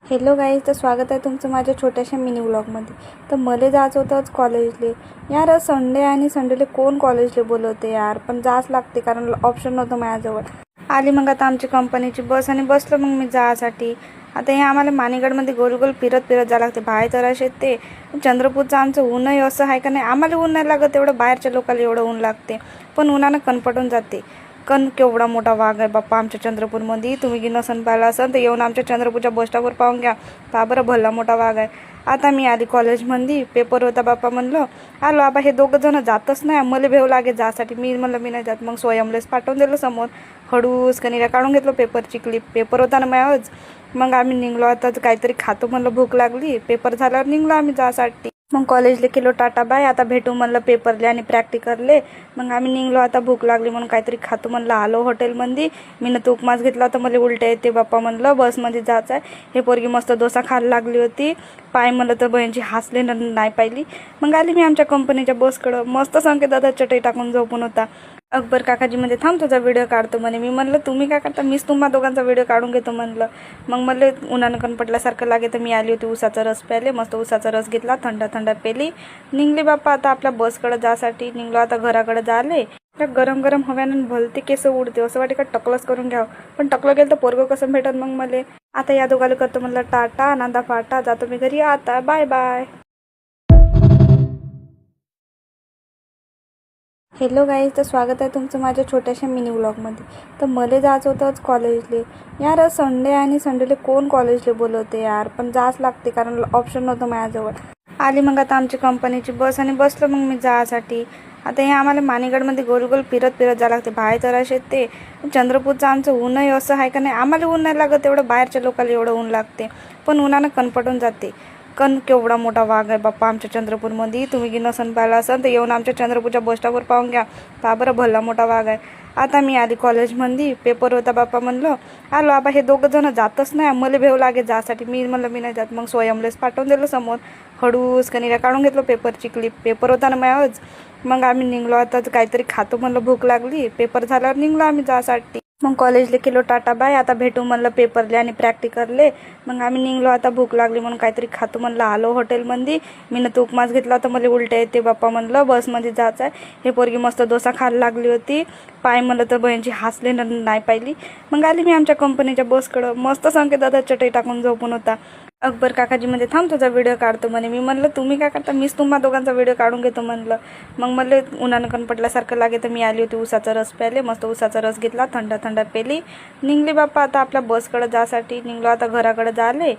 Hello guys, तर स्वागत आहे तुमचं माझ्या छोट्याशा मिनी व्लॉगमध्ये. तर मला जायचं होतं आज कॉलेजले. यार आज संडे आणि संडेले कोण कॉलेजले बोलवते यार, पण जाच लागते कारण ऑप्शन नव्हतं माझ्याजवळ. आली मग आता आमची कंपनीची बस आणि बसलो मग मी जायसाठी. आता हे आम्हाला मानेगडमध्ये गोल गोल फिरत फिरत जावं लागते. बाहेर तर असे ते चंद्रपूरचं आमचं ऊनही असं आहे का नाही, आम्हाला ऊन नाही लागत एवढं, बाहेरच्या लोकांना एवढं ऊन लागते, पण उन्हानं कणपटून जाते. केवढा मोठा वाघ आहे बाप्पा आमच्या चंद्रपूरमध्ये. तुम्ही की नसन पाहिला असन तर येऊन आमच्या चंद्रपूरच्या बस स्टॉपवर पाहून घ्या. पहा बरं, भला मोठा वाघ आहे. आता मी आली कॉलेजमध्ये, पेपर होता बाप्पा, म्हणलं आलो आबा. हे दोघं जण जातच नाही, मला भेव लागे जासाठी. मी म्हणलं मी नाही जात. मग स्वयंलेच पाठवून दिलं समोर, हळूच कनिरा काढून घेतलं पेपरची क्लिप. पेपर होता ना माझ्याच. मग आम्ही निघलो. आता काहीतरी खातो म्हणलं, भूक लागली. पेपर झाल्यावर निघलो आम्ही जासाठी. मग कॉलेजले केलो टाटा बाय. आता भेटू म्हणलं पेपरले आणि प्रॅक्टिकलले. मग आम्ही निघलो. आता भूक लागली म्हणून काहीतरी खातो म्हणलं. आलो हॉटेलमध्ये. मी ना तूप मास घेतला होता, मला उलट्या येते बाप्पा म्हणलं, बसमध्ये जायचं आहे. हे पोरगी मस्त डोसा खायला लागली होती. पाय म्हणलं तर बहिणीची हसले नाही पाहिली. मग आली मी आमच्या कंपनीच्या बसकडं. मस्त संकेत दादा चटई टाकून झोपून होता. अकबर काकाजी म्हणजे थांब तुझा व्हिडिओ काढतो म्हणे. मी म्हणलं तुम्ही काय करता, मीच तुम्हा दोघांचा व्हिडिओ काढून घेतो म्हणलं. मग मला उन्हानं कणपटल्यासारखं लागे तर मी आली होती उसाचा रस प्यायले. मस्त उसाचा रस घेतला, थंड थंड पेली. निघली बाप्पा आता आपल्या बसकडं जासाठी. निघलो आता घराकडे जाले. त्या गरम गरम हव्यानं भलते केस उडते, असं वाटे का टकलच करून घ्यावं. पण टकलं गेलं तर पोरगं कसं भेटत मग मला. आता या दोघाला करतो म्हणलं टाटा, नांदा फाटा. जातो मी घरी आता. Bye bye. हॅलो गाईज, तर स्वागत आहे तुमचं माझ्या छोट्याशा मिनी व्लॉगमध्ये. तर मला जायचं होतं आज कॉलेजले. यार आज संडे आणि संडेले कोण कॉलेजले बोलवते यार, पण जाच लागते कारण ऑप्शन नव्हतं माझ्याजवळ. आली मग आता आमची कंपनीची बस आणि बसलो मग मी जायसाठी. आता हे आम्हाला मानेगडमध्ये गोल गोल फिरत फिरत जावं लागते. बाहेर तर असे ते चंद्रपूरचं आमचं ऊनही असं आहे का नाही, आम्हाला ऊन नाही लागत एवढं, बाहेरच्या लोकांना एवढं ऊन लागते, पण उन्हानं कणपटून जाते. केवढा मोठा वाघ आहे बाप्पा आमच्या चंद्रपूरमध्ये. तुम्ही की नसन पाहिला असन तर येऊन आमच्या चंद्रपूरच्या बस स्टॉपवर पाहून घ्या. पहा बरं, भला मोठा वाघ आहे. आता मी आली कॉलेजमध्ये, पेपर होता बाप्पा, म्हणलं आलो आबा. हे दोघं जण जातच नाही, मला भेव लागे जासाठी. मी म्हणलं मी नाही जात. मग स्वयंलेच पाठवून दिलं समोर, हळूच कनिरा काढून घेतलं पेपरची क्लिप. पेपर होता ना माझ्याच. मग आम्ही निघलो. आता काहीतरी खातो म्हणलं, भूक लागली. पेपर झाल्यावर निघलो आम्ही जासाठी. मग कॉलेजले केलो टाटा बाय. आता भेटू म्हणलं पेपरले आणि प्रॅक्टिकलले. मग आम्ही निघलो. आता भूक लागली म्हणून काहीतरी खातो म्हणलं. आलो हॉटेलमध्ये. मी ना तूप मास घेतला होता, मला उलट्या येते बाप्पा म्हणलं, बसमध्ये जायचं आहे. हे पोरगी मस्त डोसा खायला लागली होती. पाय म्हणलं तर बहिणीची हसले नाही पाहिली. मग आली मी आमच्या कंपनीच्या बसकडं. मस्त संकेत दादा चटई टाकून झोपून होता. अकबर काकाजी म्हणजे थांब तुझा व्हिडिओ काढतो म्हणे. मी म्हणलं तुम्ही काय करता, मीच तुम्हा दोघांचा व्हिडिओ काढून घेतो म्हणलं. मग मला उन्हानं कणपटल्यासारखं लागे तर मी आली होती उसाचा रस प्यायले. मस्त उसाचा रस घेतला, थंड थंड पेली. निघली बाप्पा आता आपल्या बसकडं जासाठी. निघलो आता घराकडे जाले.